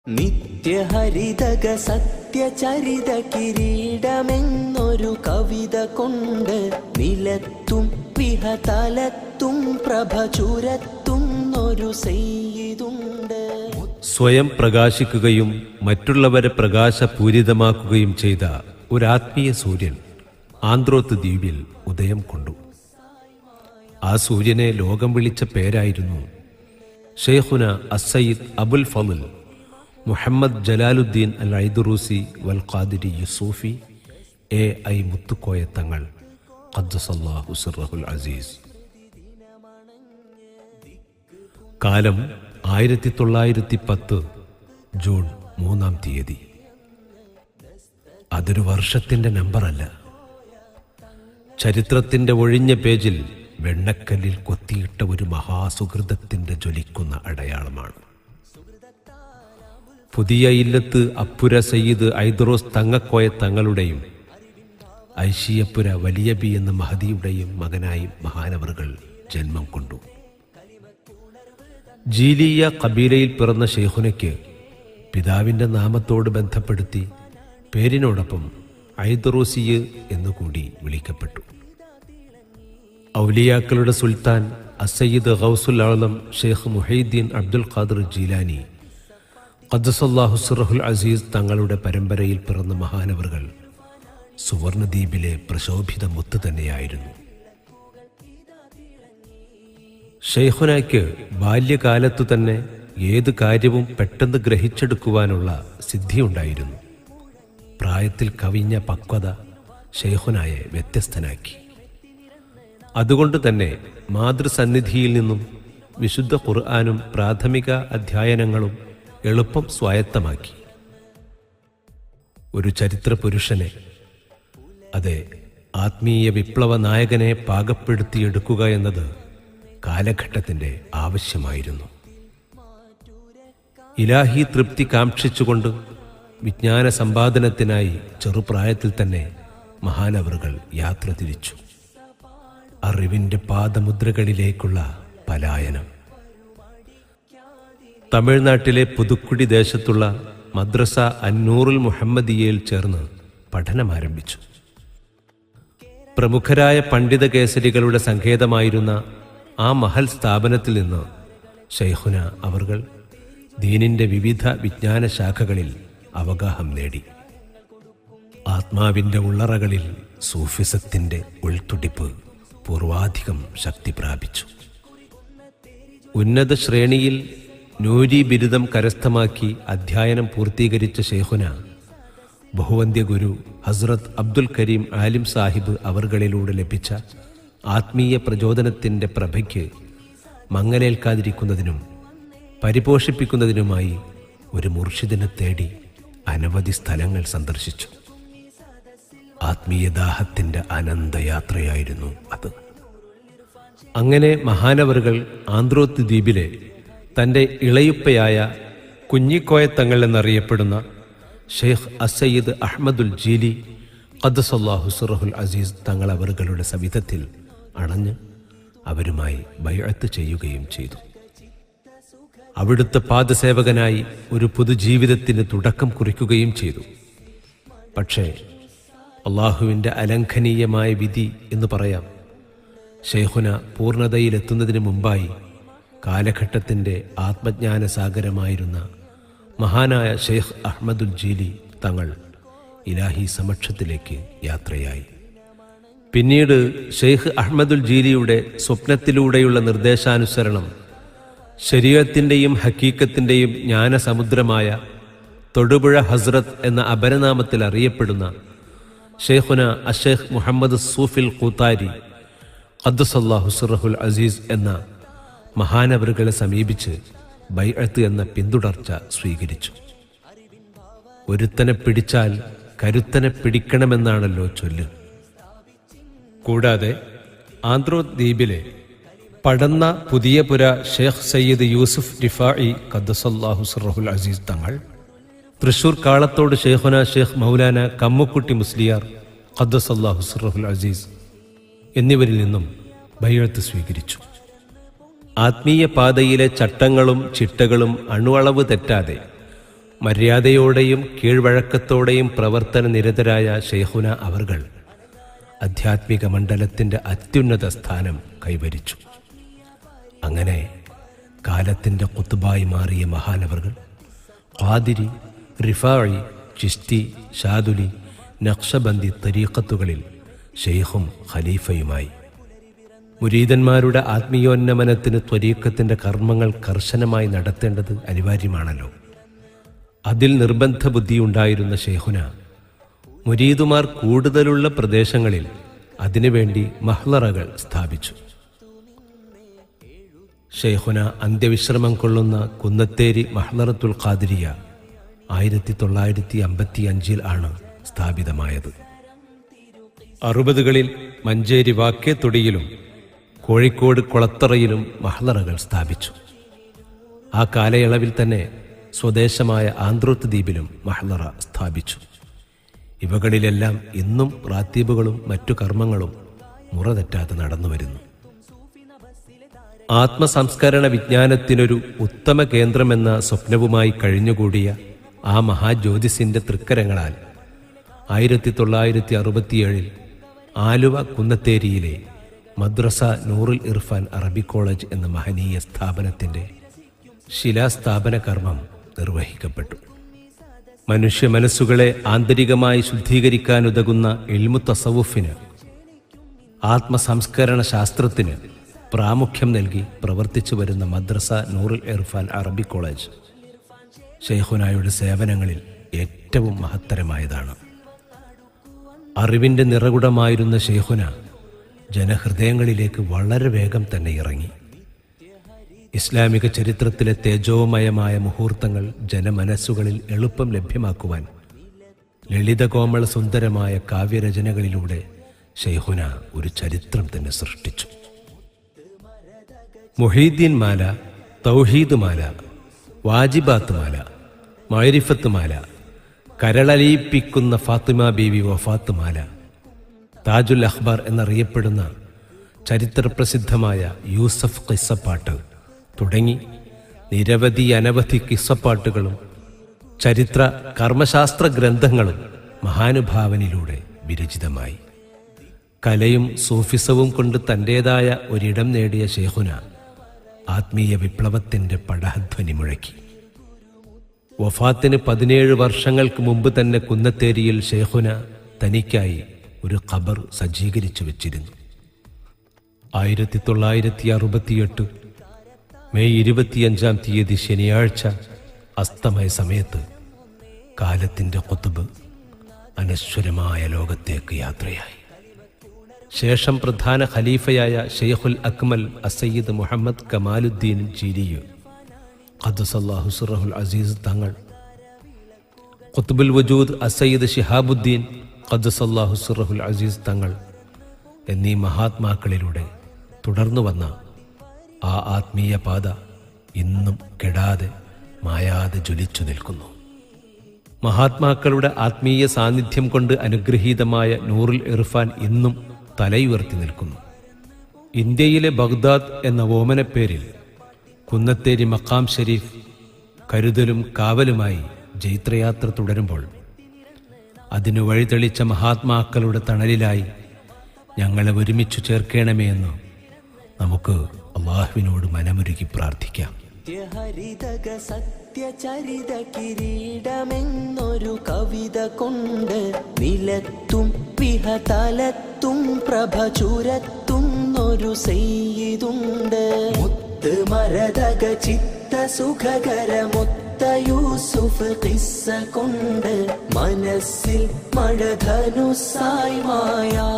നിത്യഹരിതക സത്യചരിത കിരീടമെന്നൊരു കവിത കൊണ്ട് നിലത്തും വിഹതലത്തും പ്രഭ ചുരത്തുന്നൊരു സെയ്യിദുണ്ട്. സ്വയം പ്രകാശിക്കുകയും മറ്റുള്ളവരെ പ്രകാശപൂരിതമാക്കുകയും ചെയ്ത ഒരാത്മീയ സൂര്യൻ ആന്ത്രോത്ത് ദ്വീപിൽ ഉദയം കൊണ്ടു. ആ സൂര്യനെ ലോകം വിളിച്ച പേരായിരുന്നു ഷെയ്ഖുന അസ്സയ്യിദ് അബുൽ ഫളൽ മുഹമ്മദ് ജലാലുദ്ദീൻ അൽ ഐദുറൂസി വൽ ഖാദിരി യൂസുഫി എ.ഐ. മുത്തുക്കോയ തങ്ങൾ ഖദ്ദസല്ലാഹു സിർറഹുൽ അസീസ്. കാലം 1910 ജൂൺ 3-ാം തീയതി. അതൊരു വർഷത്തിന്റെ നമ്പറല്ല, ചരിത്രത്തിന്റെ ഒഴിഞ്ഞ പേജിൽ വെണ്ണക്കല്ലിൽ കൊത്തിയിട്ട ഒരു മഹാസുഹൃതത്തിന്റെ ജ്വലിക്കുന്ന അടയാളമാണ്. പുതിയ ഇല്ലത്ത് അപ്പുര സയ്യിദ് ഐദുറൂസ് തങ്ങക്കോയ തങ്ങളുടെയും ഐഷിയപ്പുര വലിയ ബി എന്ന മഹദിയുടെയും മകനായി മഹാനവറുകൾ ജന്മം കൊണ്ടു. ജീലിയ കബീലയിൽ പിറന്ന ഷെയ്ഖുനയ്ക്ക് പിതാവിൻ്റെ നാമത്തോട് ബന്ധപ്പെടുത്തി പേരിനോടൊപ്പം ഐദുറൂസിയ് എന്നുകൂടി വിളിക്കപ്പെട്ടു. ഔലിയാക്കളുടെ സുൽത്താൻ അസയ്യിദ് ഗൗസുൽ ആലം ഷെയ്ഖ് മുഹൈദ്ദീൻ അബ്ദുൽ ഖാദിർ ജീലാനി ഖദ്ദസല്ലാഹു സിർറഹുൽ അസീസ് തങ്ങളുടെ പരമ്പരയിൽ പിറന്ന മഹാനവറുകൾ സുവർണദ്വീപിലെ പ്രശോഭിത മുത്ത് തന്നെയായിരുന്നു. ഷെയ്ഖുനയ്ക്ക് ബാല്യകാലത്തു തന്നെ ഏത് കാര്യവും പെട്ടെന്ന് ഗ്രഹിച്ചെടുക്കുവാനുള്ള സിദ്ധിയുണ്ടായിരുന്നു. പ്രായത്തിൽ കവിഞ്ഞ പക്വത ഷെയ്ഖുനായെ വ്യത്യസ്തനാക്കി. അതുകൊണ്ട് തന്നെ മാതൃസന്നിധിയിൽ നിന്നും വിശുദ്ധ ഖുർആനും പ്രാഥമിക അധ്യയനങ്ങളും എളുപ്പം സ്വായത്തമാക്കി. ഒരു ചരിത്ര പുരുഷനെ, അതെ ആത്മീയ വിപ്ലവ നായകനെ പാകപ്പെടുത്തിയെടുക്കുക എന്നത് കാലഘട്ടത്തിൻ്റെ ആവശ്യമായിരുന്നു. ഇലാഹി തൃപ്തി കാക്ഷിച്ചുകൊണ്ട് വിജ്ഞാന സമ്പാദനത്തിനായി ചെറുപ്രായത്തിൽ തന്നെ മഹാനവറുകൾ യാത്ര തിരിച്ചു. അറിവിൻ്റെ പാദമുദ്രകളിലേക്കുള്ള പലായനം. തമിഴ്നാട്ടിലെ പുതുക്കുടി ദേശത്തുള്ള മദ്രസ അന്നൂറുൽ മുഹമ്മദിയയിൽ ചേർന്ന് പഠനമാരംഭിച്ചു. പ്രമുഖരായ പണ്ഡിത കേസരികളുടെ സങ്കേതമായിരുന്ന ആ മഹൽ സ്ഥാപനത്തിൽ നിന്ന് ഷെയ്ഖുന അവർകൾ ദീനിൻ്റെ വിവിധ വിജ്ഞാന ശാഖകളിൽ അവഗാഹം നേടി. ആത്മാവിൻ്റെ ഉള്ളറകളിൽ സൂഫിസത്തിൻ്റെ ഉൾത്തുടിപ്പ് പൂർവാധികം ശക്തി പ്രാപിച്ചു. ഉന്നത ശ്രേണിയിൽ നൂരി ബിരുദം കരസ്ഥമാക്കി അധ്യയനം പൂർത്തീകരിച്ച ഷെയ്ഖുന ബഹുവന്ധ്യ ഗുരു ഹസ്രത്ത് അബ്ദുൽ കരീം ആലിം സാഹിബ് അവർകളിലൂടെ ലഭിച്ച ആത്മീയ പ്രചോദനത്തിൻ്റെ പ്രഭയ്ക്ക് മങ്ങലേൽക്കാതിരിക്കുന്നതിനും പരിപോഷിപ്പിക്കുന്നതിനുമായി ഒരു മുർഷിദിനെ തേടി അനവധി സ്ഥലങ്ങൾ സന്ദർശിച്ചു. ആത്മീയദാഹത്തിൻ്റെ അനന്തയാത്രയായിരുന്നു അത്. അങ്ങനെ മഹാനവറുകൾ ആന്ത്രോത്ത് ദ്വീപിലെ തൻ്റെ ഇളയുപ്പയായ കുഞ്ഞിക്കോയ തങ്ങൾ എന്നറിയപ്പെടുന്ന ഷെയ്ഖ് അസയ്യിദ് അഹ്മദുൽ ജീലി ഖദ്ദസല്ലാഹു സിർറഹുൽ അസീസ് തങ്ങൾ അവറുകളുടെ സവിധത്തിൽ അണഞ്ഞ് അവരുമായി ബൈഅത്ത് ചെയ്യുകയും ചെയ്തു. അവിടുത്തെ പാദസേവകനായി ഒരു പുതുജീവിതത്തിന് തുടക്കം കുറിക്കുകയും ചെയ്തു. പക്ഷേ അള്ളാഹുവിൻ്റെ അലംഘനീയമായ വിധി എന്ന് പറയാം, ഷെയ്ഖുന പൂർണ്ണതയിലെത്തുന്നതിന് മുമ്പായി കാലഘട്ടത്തിൻ്റെ ആത്മജ്ഞാന സാഗരമായിരുന്ന മഹാനായ ഷെയ്ഖ് അഹ്മദുൽ ജീലി തങ്ങൾ ഇലാഹി സമക്ഷത്തിലേക്ക് യാത്രയായി. പിന്നീട് ഷെയ്ഖ് അഹ്മദുൽ ജീലിയുടെ സ്വപ്നത്തിലൂടെയുള്ള നിർദ്ദേശാനുസരണം ശരീഅത്തിൻ്റെയും ഹക്കീക്കത്തിൻ്റെയും ജ്ഞാനസമുദ്രമായ തൊടുപുഴ ഹസ്രത്ത് എന്ന അപരനാമത്തിൽ അറിയപ്പെടുന്ന ഷെയ്ഖുന അഷേഖ് മുഹമ്മദ് സൂഫിൽ ഖൂത്താരി ഖദ്ദസല്ലാഹു സിർറഹുൽ അസീസ് എന്ന മഹാനവറുകളെ സമീപിച്ച് ബൈഅത്ത് എന്ന പിന്തുടർച്ച സ്വീകരിച്ചു. ഒരുത്തനെ പിടിച്ചാൽ കരുത്തനെ പിടിക്കണമെന്നാണല്ലോ ചൊല്ല്. കൂടാതെ ആന്ത്രോത്ത് ദ്വീപിലെ പടന്ന പുതിയപുര ഷെയ്ഖ് സയ്യിദ് യൂസുഫ് റിഫാഇ ഖദ്ദസല്ലാഹു സിർറഹുൽ അസീസ് തങ്ങൾ, തൃശൂർ കാളത്തോട് ഷെയ്ഖുന ഷെയ്ഖ് മൗലാന കമ്മുക്കുട്ടി മുസ്ലിയാർ ഖദ്ദസല്ലാഹു സിർറഹുൽ അസീസ് എന്നിവരിൽ നിന്നും ബൈഅത്ത് സ്വീകരിച്ചു. ആത്മീയ പാതയിലെ ചട്ടങ്ങളും ചിട്ടകളും അണുവളവ് തെറ്റാതെ മര്യാദയോടെയും കീഴ്വഴക്കത്തോടെയും പ്രവർത്തന നിരതരായ ശൈഖുന അവർകൾ ആധ്യാത്മിക മണ്ഡലത്തിൻ്റെ അത്യുന്നത സ്ഥാനം കൈവരിച്ചു. അങ്ങനെ കാലത്തിൻ്റെ ഖുത്ബായി മാറിയ മഹാനവറുകൾ ഖാദിരി, റിഫാഇ, ചിശ്തി, ഷാദുലി, നഖ്ശബന്ദി തരീഖത്തുകളിൽ ഷെയ്ഖും ഖലീഫയുമായി. മുരീദന്മാരുടെ ആത്മീയോന്നമനത്തിന് ത്വരീഖത്തിൻ്റെ കർമ്മങ്ങൾ കർശനമായി നടത്തേണ്ടത് അനിവാര്യമാണല്ലോ. അതിൽ നിർബന്ധ ബുദ്ധിയുണ്ടായിരുന്ന ഷെയ്ഖുന മുരീദുമാർ കൂടുതലുള്ള പ്രദേശങ്ങളിൽ അതിനുവേണ്ടി മഹ്ലറകൾ സ്ഥാപിച്ചു. ഷെയ്ഖുന അന്ത്യവിശ്രമം കൊള്ളുന്ന കുന്നത്തേരി മഹ്ലറത്തുൽ ഖാദിരിയ 1955 ആണ് സ്ഥാപിതമായത്. 60കളിൽ മഞ്ചേരി വാക്കേത്തൊടിയിലും കോഴിക്കോട് കൊളത്തറയിലും മഹ്ലറകൾ സ്ഥാപിച്ചു. ആ കാലയളവിൽ തന്നെ സ്വദേശമായ ആന്ത്രോത്ത് ദ്വീപിലും മഹ്ലറ സ്ഥാപിച്ചു. ഇവകളിലെല്ലാം ഇന്നും റാത്തീബുകളും മറ്റു കർമ്മങ്ങളും മുറതെറ്റാതെ നടന്നുവരുന്നു. ആത്മസംസ്കരണ വിജ്ഞാനത്തിനൊരു ഉത്തമ കേന്ദ്രമെന്ന സ്വപ്നവുമായി കഴിഞ്ഞുകൂടിയ ആ മഹാജ്യോതിസിന്റെ തൃക്കരങ്ങളാൽ 1967 ആലുവ കുന്നത്തേരിയിലെ മദ്രസ നൂറുൽ ഇർഫാൻ അറബി കോളേജ് എന്ന മഹനീയ സ്ഥാപനത്തിൻ്റെ ശിലാസ്ഥാപന കർമ്മം നിർവഹിക്കപ്പെട്ടു. മനുഷ്യ മനസ്സുകളെ ആന്തരികമായി ശുദ്ധീകരിക്കാനുതകുന്ന ഇൽമു തസവുഫിന്, ആത്മസംസ്കരണ ശാസ്ത്രത്തിന് പ്രാമുഖ്യം നൽകി പ്രവർത്തിച്ചു വരുന്ന മദ്രസ നൂറുൽ ഇർഫാൻ അറബി കോളേജ് ഷെയ്ഖുനായുടെ സേവനങ്ങളിൽ ഏറ്റവും മഹത്തരമായതാണ്. അറിവിൻ്റെ നിറകുടമായിരുന്ന ഷെയ്ഖുന ജനഹൃദയങ്ങളിലേക്ക് വളരെ വേഗം തന്നെ ഇറങ്ങി. ഇസ്ലാമിക ചരിത്രത്തിലെ തേജോമയമായ മുഹൂർത്തങ്ങൾ ജനമനസ്സുകളിൽ എളുപ്പം ലഭ്യമാക്കുവാൻ ലളിതകോമള സുന്ദരമായ കാവ്യരചനകളിലൂടെ ഷെയ്ഖുന ഒരു ചരിത്രം തന്നെ സൃഷ്ടിച്ചു. മുഹീദ്ദീൻ മാല, തൗഹീദ് മാല, വാജിബാത്ത് മാല, മഅരിഫത്ത് മാല, കരളലിയിപ്പിക്കുന്ന ഫാത്തിമ ബീവി വഫാത്ത് മാല, താജുൽ അഖ്ബാർ എന്നറിയപ്പെടുന്ന ചരിത്രപ്രസിദ്ധമായ യൂസഫ് ഖിസ്സപ്പാട്ട് തുടങ്ങി നിരവധി അനവധി കിസ്സപ്പാട്ടുകളും ചരിത്ര കർമ്മശാസ്ത്ര ഗ്രന്ഥങ്ങളും മഹാനുഭാവനിലൂടെ വിരചിതമായി. കലയും സൂഫിസവും കൊണ്ട് തൻ്റേതായ ഒരിടം നേടിയ ഷെയ്ഖുന ആത്മീയ വിപ്ലവത്തിൻ്റെ പടഹധ്വനി മുഴക്കി. വഫാത്തിന് 17 വർഷങ്ങൾക്ക് മുമ്പ് തന്നെ കുന്നത്തേരിയിൽ ഷെയ്ഖുന തനിക്കായി ഒരു ഖബർ സജ്ജീകരിച്ചു വച്ചിരുന്നു. 1968 മെയ് 25 ശനിയാഴ്ച അസ്തമയ സമയത്ത് കാലത്തിൻ്റെ ഖുത്ബ് അനശ്വരമായ ലോകത്തേക്ക് യാത്രയായി. ശേഷം പ്രധാന ഖലീഫയായ ഷെയ്ഖുൽ അക്മൽ അസയ്യിദ് മുഹമ്മദ് കമാലുദ്ദീൻ ജീലിയ് ഖദ്ദസല്ലാഹു സിറഹുൽ അസീസ് തങ്ങൾ, ഖുത്ബുൽ വജൂദ് അസയ്യിദ് ശിഹാബുദ്ദീൻ ഖദ്ദസല്ലാഹു സിറഹുൽ അസീസ് തങ്ങൾ എന്നീ മഹാത്മാക്കളിലൂടെ തുടർന്നു വന്ന ആ ആത്മീയ പാത ഇന്നും കെടാതെ മായാതെ ജ്വലിച്ചു നിൽക്കുന്നു. മഹാത്മാക്കളുടെ ആത്മീയ സാന്നിധ്യം കൊണ്ട് അനുഗ്രഹീതമായ നൂറുൽ ഇർഫാൻ ഇന്നും തലയുയർത്തി നിൽക്കുന്നു. ഇന്ത്യയിലെ ബഗ്ദാദ് എന്ന ഓമനപ്പേരിൽ കുന്നത്തേരി മഖാം ഷരീഫ് കരുതലും കാവലുമായി ജൈത്രയാത്ര തുടരുമ്പോൾ അതിനു വഴിതെളിച്ച മഹാത്മാക്കളുടെ തണലിലായി ഞങ്ങളെ ഒരുമിച്ചു ചേർക്കണമേ എന്ന് നമുക്ക് അള്ളാഹുവിനോട് മനമുരുകി പ്രാർത്ഥിക്കാം. ഹരിതക സത്യചരിത കിരീടമെന്നൊരു കവിത കൊണ്ട് നിലത്തും വിഹതലത്തും പ്രഭ ചുരത്തുന്നൊരു സെയ്യിതുണ്ട്. മുത്ത് മരതക ചിത്ത സുഖകര മുത്ത യൂസുഫ് ഖിസ്സ കൊണ്ട് മനസ്സിൽ മഴധനുസായി മായാ